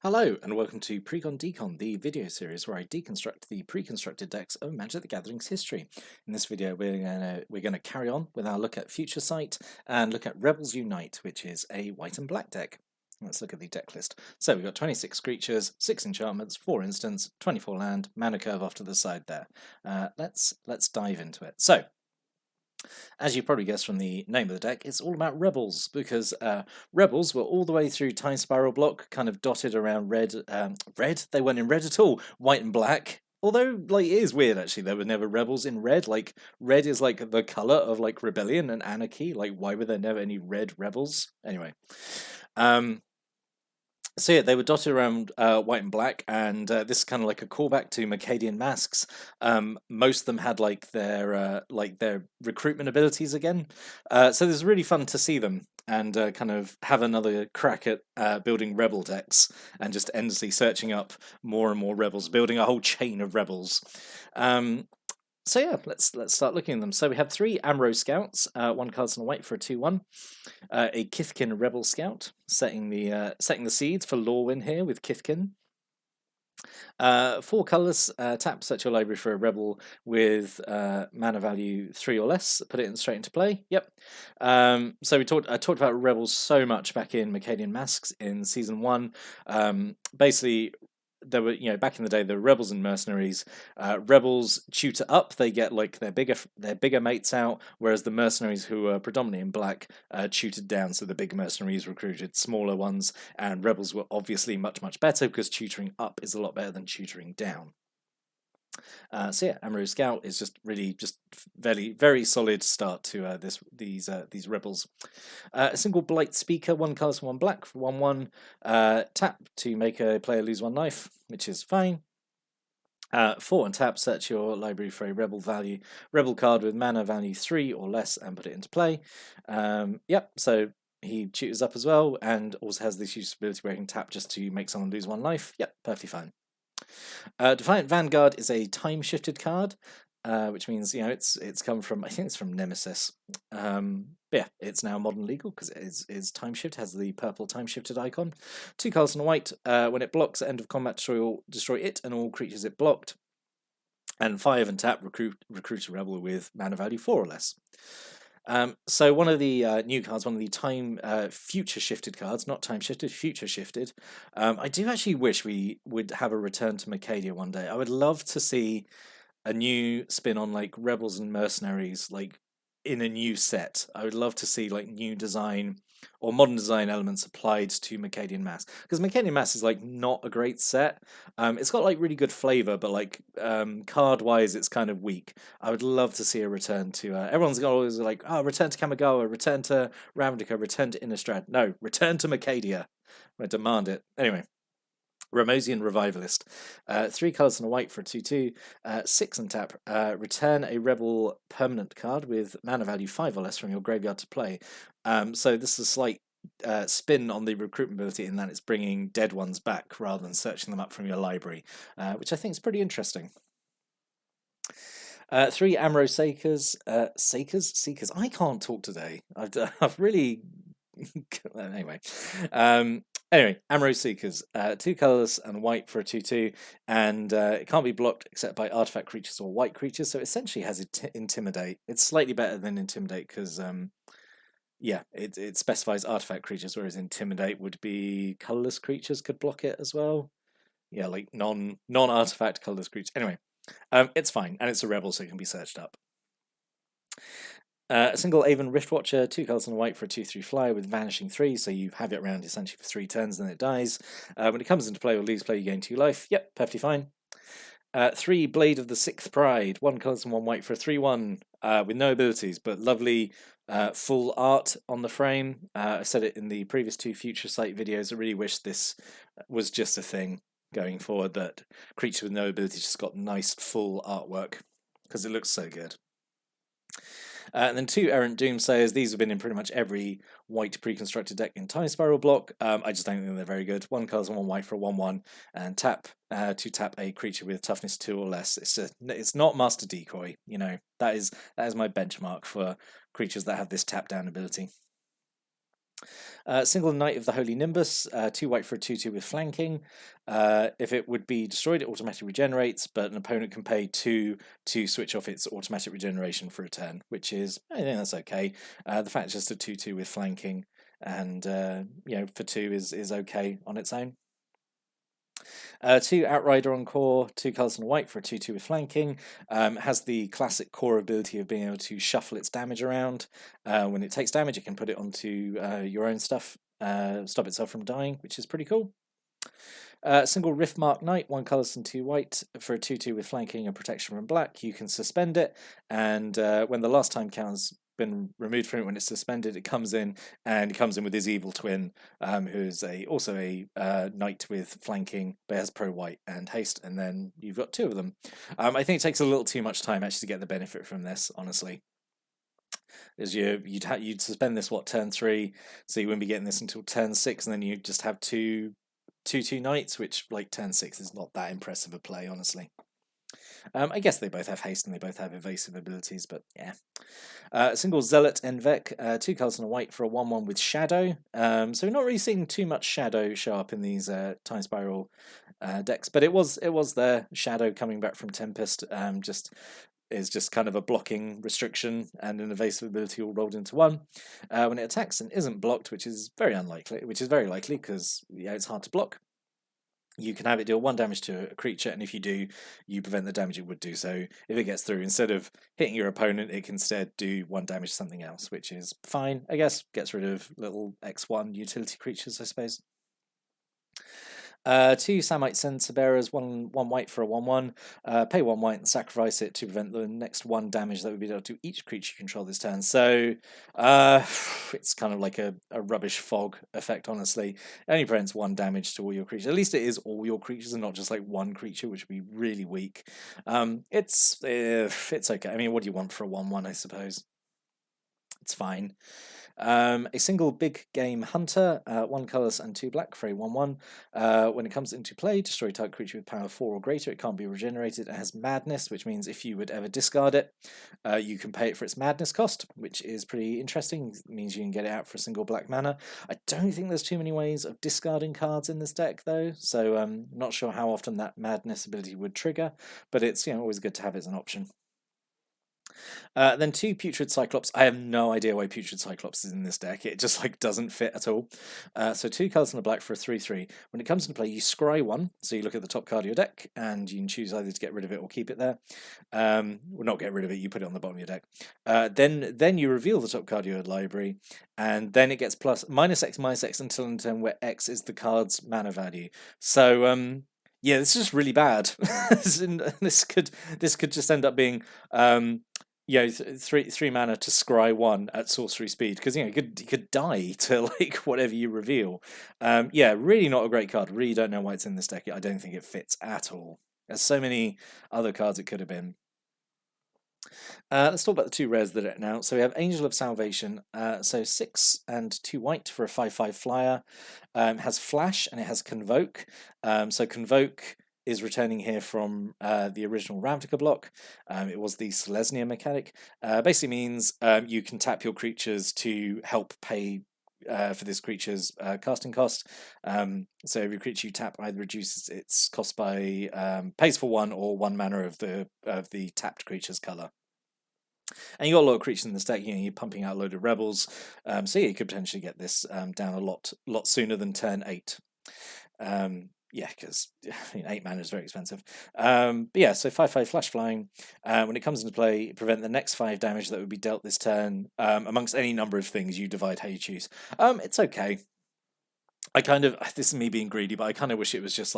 Hello and welcome to Precon Decon, the video series where I deconstruct the pre-constructed decks of Magic the Gathering's history. In this video, we're gonna carry on with our look at Future Sight and look at Rebels Unite, which is a white and black deck. Let's look at the deck list. So we've got 26 creatures, 6 enchantments, 4 instants, 24 land, mana curve off to the side there. Let's dive into it. So as you probably guessed from the name of the deck, it's all about Rebels, because Rebels were all the way through Time Spiral block, kind of dotted around red. Red? They weren't in red at all. White and black. Although, like, it is weird, actually, there were never rebels in red. Like, red is, like, the colour of, like, rebellion and anarchy. Like, why were there never any red rebels? Anyway. So yeah, they were dotted around white and black, and this is kind of like a callback to Mercadian masks. Most of them had like their recruitment abilities again, so it was really fun to see them and kind of have another crack at building rebel decks and just endlessly searching up more and more rebels, building a whole chain of rebels. So yeah, let's start looking at them. So we have 3 Amro Scouts, 1 card and a white for a 2/1. A Kithkin Rebel Scout, setting the seeds for Lorwyn here with Kithkin. 4 colours, tap, search your library for a rebel with mana value 3 or less, put it straight into play. Yep. So I talked about rebels so much back in Mercadian Masks in season 1. Basically, there were, back in the day, there were rebels and mercenaries. Rebels tutor up; they get like their bigger mates out, whereas the mercenaries, who are predominantly in black, tutored down. So the big mercenaries recruited smaller ones, and rebels were obviously much better because tutoring up is a lot better than tutoring down. So yeah, Amaru Scout is just really very solid start to these rebels. A single Blight Speaker, 1 cast, 1 black for 1/1. Tap to make a player lose 1 life, which is fine. 4 and tap, search your library for a rebel card with mana value 3 or less and put it into play. Yep, so he tutors up as well and also has this use ability where he can tap just to make someone lose 1 life. Yep, perfectly fine. Defiant Vanguard is a time-shifted card, which means it's come from, I think it's from Nemesis. Yeah, it's now modern legal because it is time shift, has the purple time shifted icon. 2 cards and a white. When it blocks at end of combat, destroy it and all creatures it blocked. And 5 and tap, recruit a rebel with mana value 4 or less. So one of the new cards, one of the time future shifted cards, not time shifted, future shifted. I do actually wish we would have a return to Mercadia one day. I would love to see a new spin on like rebels and mercenaries, like in a new set. I would love to see like new design or modern design elements applied to Mercadian Mass, because Mercadian Mass is like not a great set. It's got like really good flavor, but like card wise, it's kind of weak. I would love to see a return to. Everyone's always like, oh, return to Kamigawa, return to Ravnica, return to Innistrad. No, return to Mercadia. I demand it. Anyway. Ramosian Revivalist. 3 colours and a white for a 2/2. 6 and tap. Return a rebel permanent card with mana value 5 or less from your graveyard to play. So this is a slight spin on the recruitment ability in that it's bringing dead ones back rather than searching them up from your library, which I think is pretty interesting. 3 Amro Seekers. Seekers. I can't talk today. I've really. Anyway. Anyway, Amro Seekers, 2 colours and white for a 2/2, and it can't be blocked except by artifact creatures or white creatures, so it essentially has Intimidate. It's slightly better than Intimidate because, yeah, it specifies artifact creatures, whereas Intimidate would be colourless creatures could block it as well. Yeah, like non-artifact colourless creatures. Anyway, it's fine, and it's a rebel, so it can be searched up. A single Avon Riftwatcher, 2 colours and a white for a 2/3 flyer with Vanishing 3, so you have it around essentially for 3 turns, then it dies. When it comes into play or leaves play, you gain 2 life. Yep, perfectly fine. 3 Blade of the Sixth Pride, 1 colours and 1 white for a 3/1 with no abilities, but lovely full art on the frame. I said it in the previous 2 Future Sight videos. I really wish this was just a thing going forward, that creatures with no abilities just got nice full artwork, because it looks so good. And then 2 Errant Doomsayers. These have been in pretty much every white pre-constructed deck in Time Spiral block. I just don't think they're very good. 1 colours and 1 white for a 1/1, and tap to tap a creature with toughness 2 or less. It's not Master Decoy. That is my benchmark for creatures that have this tap down ability. Single Knight of the Holy Nimbus, 2 white for a 2/2 with flanking. If it would be destroyed, it automatically regenerates, but an opponent can pay 2 to switch off its automatic regeneration for a turn, which is, I think that's okay. The fact it's just a 2/2 with flanking, and for 2 is okay on its own. 2 Outrider on core, 2 colours and a white for a 2/2 with flanking. Has the classic core ability of being able to shuffle its damage around. When it takes damage, it can put it onto your own stuff, stop itself from dying, which is pretty cool. Single Riftmark Knight, 1 colours and 2 white for a 2/2 with flanking and protection from black. You can suspend it, and when the last time count's been removed from it, when it's suspended, it comes in, and it comes in with his evil twin, who is also a knight with flanking, but has pro white and haste, and then you've got 2 of them. I think it takes a little too much time actually to get the benefit from this, honestly. Is you'd suspend this turn 3, so you wouldn't be getting this until turn 6, and then you just have two knights, which like turn 6 is not that impressive a play, honestly. I guess they both have haste and they both have evasive abilities, but yeah. Single Zealot Envec, 2 colours and a white for a 1/1 with Shadow. So we're not really seeing too much Shadow show up in these Time Spiral decks, but it was there. Shadow coming back from Tempest is just kind of a blocking restriction and an evasive ability all rolled into one. When it attacks and isn't blocked, which is very likely because it's hard to block, you can have it deal 1 damage to a creature, and if you do, you prevent the damage it would do. So if it gets through, instead of hitting your opponent, it can instead do 1 damage to something else, which is fine, I guess. Gets rid of little X1 utility creatures, I suppose. 2 Samite Censer Bearers, 1 white for a 1/1. Pay 1 white and sacrifice it to prevent the next 1 damage that would be dealt to each creature you control this turn. So it's kind of like a rubbish fog effect, honestly. It only prevents 1 damage to all your creatures. At least it is all your creatures and not just like 1 creature, which would be really weak. It's okay. I mean, what do you want for a 1/1, I suppose? It's fine. A single big game hunter, 1 colours and 2 black for a 1/1. When it comes into play, destroy target creature with power 4 or greater. It can't be regenerated. It has madness, which means if you would ever discard it, you can pay it for its madness cost, which is pretty interesting. It means you can get it out for a single black mana. I don't think there's too many ways of discarding cards in this deck, though, so I'm not sure how often that madness ability would trigger, but it's always good to have it as an option. Then 2 Putrid Cyclops. I have no idea why Putrid Cyclops is in this deck. It just doesn't fit at all. So 2 colours and a black for a 3/3. When it comes into play, you scry 1. So you look at the top card of your deck, and you can choose either to get rid of it or keep it there. Well, not get rid of it. You put it on the bottom of your deck. Then you reveal the top card of your library, and then it gets -X until in turn where X is the card's mana value. So yeah, this is just really bad. this could just end up being 3 mana to scry 1 at sorcery speed, because you could die to whatever you reveal. Yeah, really not a great card. Really don't know why it's in this deck. I don't think it fits at all. There's so many other cards it could have been. Let's talk about the 2 rares that are now. So we have Angel of Salvation. So 6 and 2 white for a 5/5 flyer. Has flash and it has convoke. So convoke is returning here from the original Ravnica block. It was the Selesnya mechanic. Basically means you can tap your creatures to help pay for this creature's casting cost. So every creature you tap either reduces its cost by pays for 1 or 1 mana of the tapped creature's color. And you got a lot of creatures in this deck. You're pumping out a load of rebels. So yeah, you could potentially get this down a lot sooner than turn 8. Yeah, because 8 mana is very expensive. But yeah, so 5/5 flash flying. When it comes into play, prevent the next 5 damage that would be dealt this turn amongst any number of things. You divide how you choose. It's okay. This is me being greedy, but I kind of wish it was just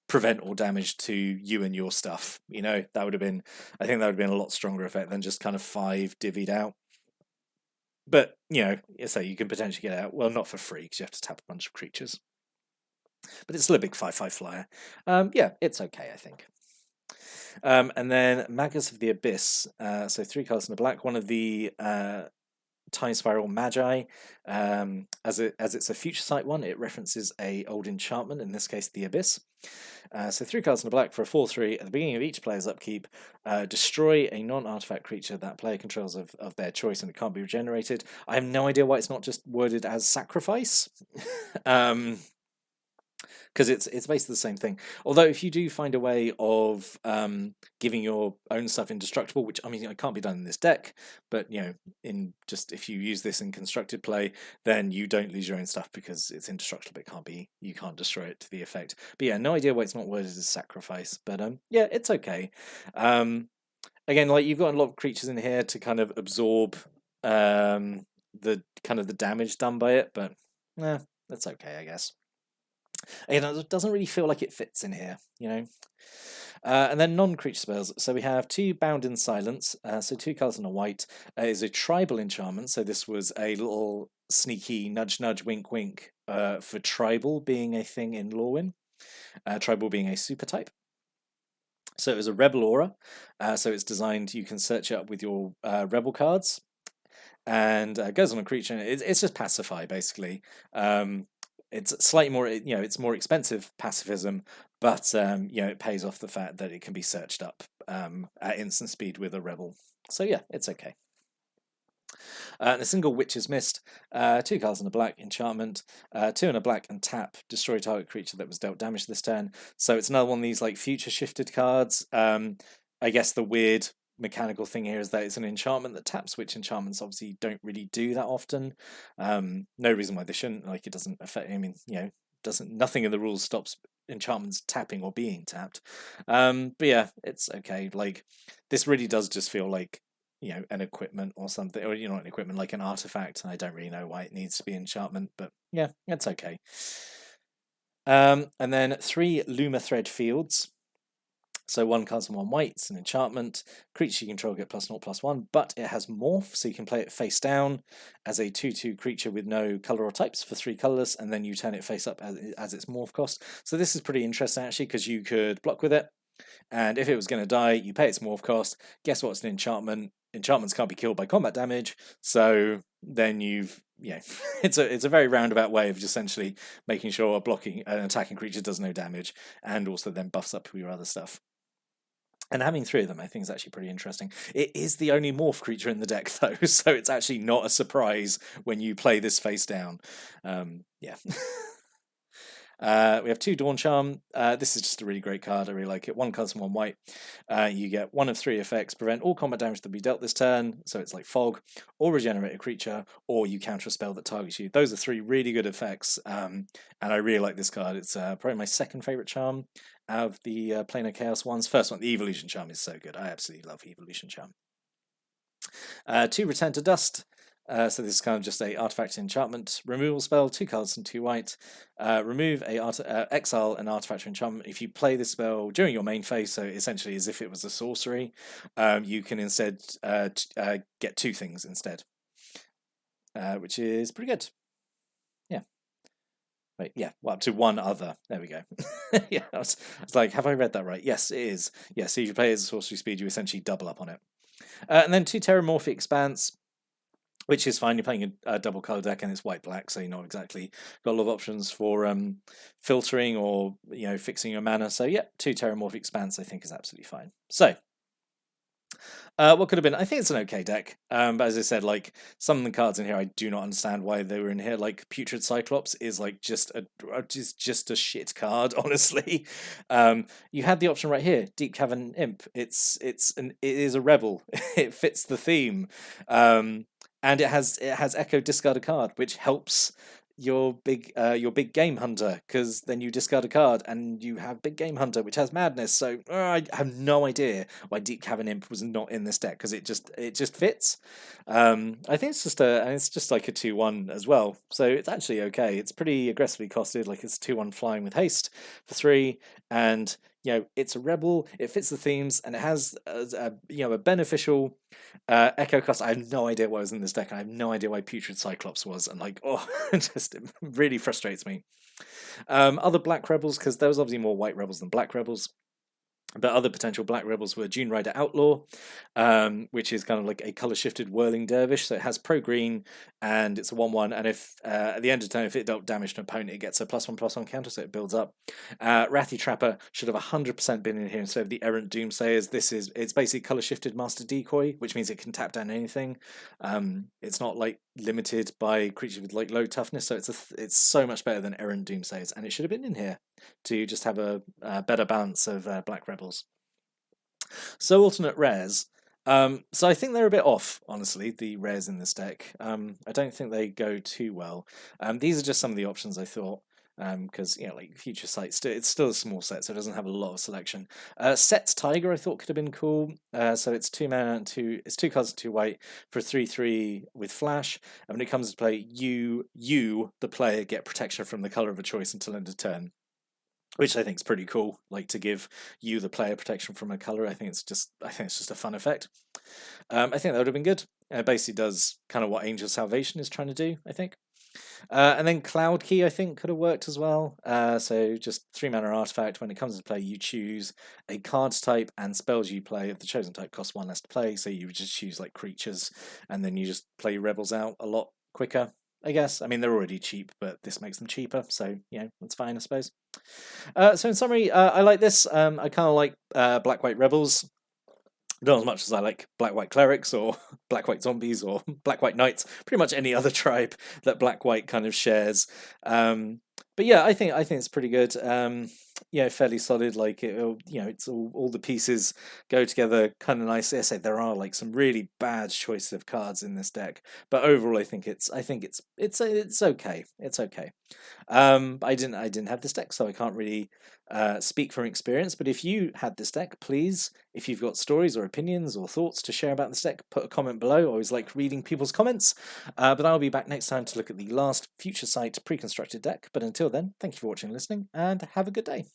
prevent all damage to you and your stuff. I think that would have been a lot stronger effect than just kind of 5 divvied out. But so you can potentially get out. Well, not for free because you have to tap a bunch of creatures. But it's still a big 5/5 flyer. Yeah, it's okay, I think. And then Magus of the Abyss. So 3 colours and a black. One of the Time Spiral Magi. As it's a future sight one, it references a old enchantment, in this case the Abyss. So 3 cards in the black for a 4/3 at the beginning of each player's upkeep. Destroy a non-artifact creature that player controls of their choice and it can't be regenerated. I have no idea why it's not just worded as sacrifice. Because it's basically the same thing. Although if you do find a way of giving your own stuff indestructible, which I mean it can't be done in this deck, but in just if you use this in constructed play, then you don't lose your own stuff because it's indestructible. You can't destroy it to the effect. But yeah, no idea why it's not worded as sacrifice. But yeah, it's okay. Again, like you've got a lot of creatures in here to kind of absorb the kind of the damage done by it, but that's okay, I guess. It doesn't really feel like it fits in here, And then non-creature spells. So we have 2 Bound in Silence, so 2 cards and a white. Is a tribal enchantment, so this was a little sneaky nudge nudge wink wink for tribal being a thing in Lorwyn. Tribal being a super type. So it was a rebel aura, so it's designed, you can search it up with your rebel cards, and goes on a creature, and it's just pacify, basically. It's slightly more, it's more expensive pacifism, but it pays off the fact that it can be searched up at instant speed with a rebel. So yeah, it's okay. And a single Witch's Mist, 2 cards and a black enchantment, 2 and a black and tap, destroy target creature that was dealt damage this turn. So it's another one of these like future shifted cards. I guess the weird mechanical thing here is that it's an enchantment that taps, which enchantments obviously don't really do that often. No reason why they shouldn't. Like it doesn't affect. I mean, nothing in the rules stops enchantments tapping or being tapped. But yeah, it's okay. Like this really does just feel like an equipment or something, or not an equipment, like an artifact. I don't really know why it needs to be enchantment, but yeah, it's okay. And then 3 Luma Thread Fields. So 1 card and 1 white, it's an enchantment. Creature you control get +0/+1, but it has morph, so you can play it face down as a 2/2 creature with no color or types for 3 colorless, and then you turn it face up as its morph cost. So this is pretty interesting actually, because you could block with it, and if it was going to die, you pay its morph cost. Guess what? It's an enchantment. Enchantments can't be killed by combat damage, so then it's a very roundabout way of just essentially making sure an attacking creature does no damage, and also then buffs up your other stuff. And having 3 of them, I think, is actually pretty interesting. It is the only morph creature in the deck, though, so it's actually not a surprise when you play this face down. Yeah. We have 2 Dawn Charm. This is just a really great card. I really like it. 1 card and 1 white. You get 1 of 3 effects. Prevent all combat damage to be dealt this turn. So it's like fog, or regenerate a creature, or you counter a spell that targets you. Those are 3 really good effects. And I really like this card. It's probably my second favorite charm out of the Planar Chaos ones. First one, the Evolution Charm, is so good. I absolutely love Evolution Charm. 2 Return to Dust. So this is kind of just a artifact enchantment removal spell, 2 cards and 2 white. Remove exile an artifact or enchantment. If you play this spell during your main phase, so essentially as if it was a sorcery, you can instead get 2 things instead, which is pretty good. Yeah. Wait, yeah, well, up to 1 other. There we go. Yeah, I was like, have I read that right? Yes, it is. Yeah, so if you play as a sorcery speed, you essentially double up on it. And then 2 Terramorphic Expanse, which is fine. You're playing a double color deck and it's white-black, so you're not exactly got a lot of options for filtering or fixing your mana. So yeah, 2 Terramorphic Expanse I think is absolutely fine. So what could have been? I think it's an okay deck, but as I said, like some of the cards in here, I do not understand why they were in here. Like Putrid Cyclops is like just a shit card, honestly. You had the option right here, Deep Cavern Imp. It is a rebel. It fits the theme. And it has Echo discard a card, which helps your big game hunter, because then you discard a card and you have big game hunter, which has madness. So I have no idea why Deep Cavern Imp was not in this deck, because it just fits. I think it's just like a 2/1 as well, so it's actually okay. It's pretty aggressively costed, like it's 2/1 flying with haste for 3, and it's a rebel. It fits the themes, and it has a beneficial echo cost. I have no idea what was in this deck. I have no idea why Putrid Cyclops was, and it really frustrates me. Other black rebels, because there was obviously more white rebels than black rebels. But other potential black rebels were Dune Rider Outlaw, which is kind of like a color shifted whirling dervish. So it has pro green and it's a 1/1. And if at the end of turn, if it dealt damage to an opponent, it gets a +1/+1 counter, so it builds up. Wrathy Trapper should have 100% been in here instead of the Errant Doomsayers. It's basically color shifted Master Decoy, which means it can tap down anything. It's not like limited by creatures with like low toughness, so it's so much better than Errant Doomsayers, and it should have been in here to just have a better balance of black rebels. So alternate rares. So I think they're a bit off, honestly, the rares in this deck. I don't think they go too well. These are just some of the options I thought. Because like Future Sight, it's still a small set, so it doesn't have a lot of selection. Set's Tiger I thought could have been cool. So it's 2 mana and it's 2 cards and 2 white for 3/3 with flash. And when it comes to play, you the player get protection from the color of a choice until end of turn, which I think is pretty cool. Like to give you the player protection from a color. I think it's just a fun effect. I think that would have been good. It basically does kind of what Angel Salvation is trying to do, I think. And then Cloud Key, I think, could have worked as well. So just 3 mana artifact. When it comes to play, you choose a card type, and spells you play of the chosen type cost 1 less to play. So you would just choose like creatures, and then you just play rebels out a lot quicker, I guess. I mean, they're already cheap, but this makes them cheaper. So, that's fine, I suppose. So in summary, I like this. I kind of like black-white rebels. Not as much as I like black-white clerics or black-white zombies or black-white knights. Pretty much any other tribe that black-white kind of shares. But yeah, I think it's pretty good. Fairly solid. Like it's all the pieces go together kind of nicely. I say there are like some really bad choices of cards in this deck, but overall, I think it's okay. It's okay. I didn't have this deck, so I can't really speak from experience. But if you had this deck, please, if you've got stories or opinions or thoughts to share about this deck, put a comment below. I always like reading people's comments. But I'll be back next time to look at the last Future Sight pre-constructed deck. But until then, thank you for watching and listening, and have a good day.